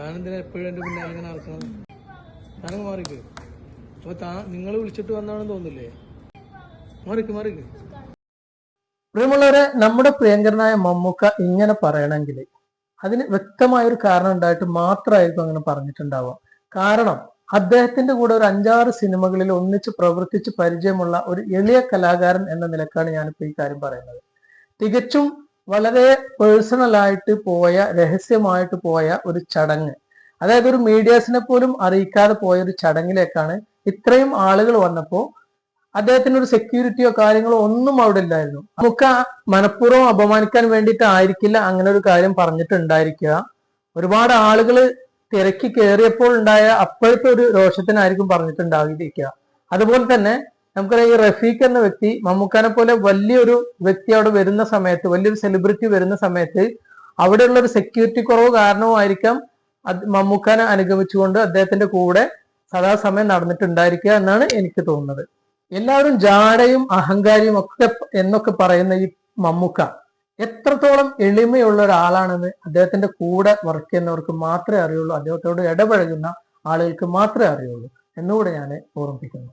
താനെന്തിനാ എപ്പോഴും എന്റെ പിന്നാലെ ഇങ്ങനെ നടക്കണം? താനങ്ങ് മാറിക്ക്. അപ്പൊ നിങ്ങൾ വിളിച്ചിട്ട് വന്നാണെന്ന് തോന്നില്ലേ? മാറിക്ക്. പ്രിയമുള്ളവരെ, നമ്മുടെ പ്രിയങ്കരനായ മമ്മൂക്ക ഇങ്ങനെ പറയണമെങ്കിൽ അതിന് വ്യക്തമായൊരു കാരണം ഉണ്ടായിട്ട് മാത്രമായിരിക്കും അങ്ങനെ പറഞ്ഞിട്ടുണ്ടാവുക. കാരണം അദ്ദേഹത്തിന്റെ കൂടെ ഒരു 5-6 സിനിമകളിൽ ഒന്നിച്ച് പ്രവർത്തിച്ച് പരിചയമുള്ള ഒരു എളിയ കലാകാരൻ എന്ന നിലക്കാണ് ഞാനിപ്പോ ഈ കാര്യം പറയുന്നത്. തികച്ചും വളരെ പേഴ്സണൽ ആയിട്ട് പോയ, രഹസ്യമായിട്ട് പോയ ഒരു ചടങ്ങ്, അതായത് ഒരു മീഡിയാസിനെ പോലും അറിയിക്കാതെ പോയ ഒരു ചടങ്ങിലേക്കാണ് ഇത്രയും ആളുകൾ വന്നപ്പോ അദ്ദേഹത്തിന് ഒരു സെക്യൂരിറ്റിയോ കാര്യങ്ങളോ ഒന്നും അവിടെ ഇല്ലായിരുന്നു. നമുക്ക് മനഃപൂർവ്വം അപമാനിക്കാൻ വേണ്ടിയിട്ട് ആയിരിക്കില്ല അങ്ങനെ ഒരു കാര്യം പറഞ്ഞിട്ടുണ്ടായിരിക്കുക. ഒരുപാട് ആളുകൾ തിരക്കി കയറിയപ്പോൾ ഉണ്ടായ അപ്പോഴത്തെ ഒരു രോഷത്തിനായിരിക്കും പറഞ്ഞിട്ടുണ്ടായിരിക്കുക. അതുപോലെ തന്നെ നമുക്കറിയാം, ഈ റഫീഖ് എന്ന വ്യക്തി മമ്മൂക്കാനെ പോലെ വലിയൊരു വ്യക്തി അവിടെ വരുന്ന സമയത്ത്, വലിയൊരു സെലിബ്രിറ്റി വരുന്ന സമയത്ത് അവിടെയുള്ള ഒരു സെക്യൂരിറ്റി കുറവ് കാരണവുമായിരിക്കാം മമ്മൂക്കാനെ അനുഗമിച്ചുകൊണ്ട് അദ്ദേഹത്തിന്റെ കൂടെ സദാസമയം നടന്നിട്ടുണ്ടായിരിക്കുക എന്നാണ് എനിക്ക് തോന്നുന്നത്. എല്ലാവരും ജാടയും അഹങ്കാരിയും ഒക്കെ എന്നൊക്കെ പറയുന്ന ഈ മമ്മൂക്ക എത്രത്തോളം എളിമയുള്ള ഒരാളാണെന്ന് അദ്ദേഹത്തിന്റെ കൂടെ വർക്ക് ചെയ്യുന്നവർക്ക് മാത്രമേ അറിയുള്ളൂ, അദ്ദേഹത്തോട് ഇടപഴകുന്ന ആളുകൾക്ക് മാത്രമേ അറിയുള്ളൂ എന്നുകൂടെ ഞാൻ ഓർമ്മിപ്പിക്കുന്നു.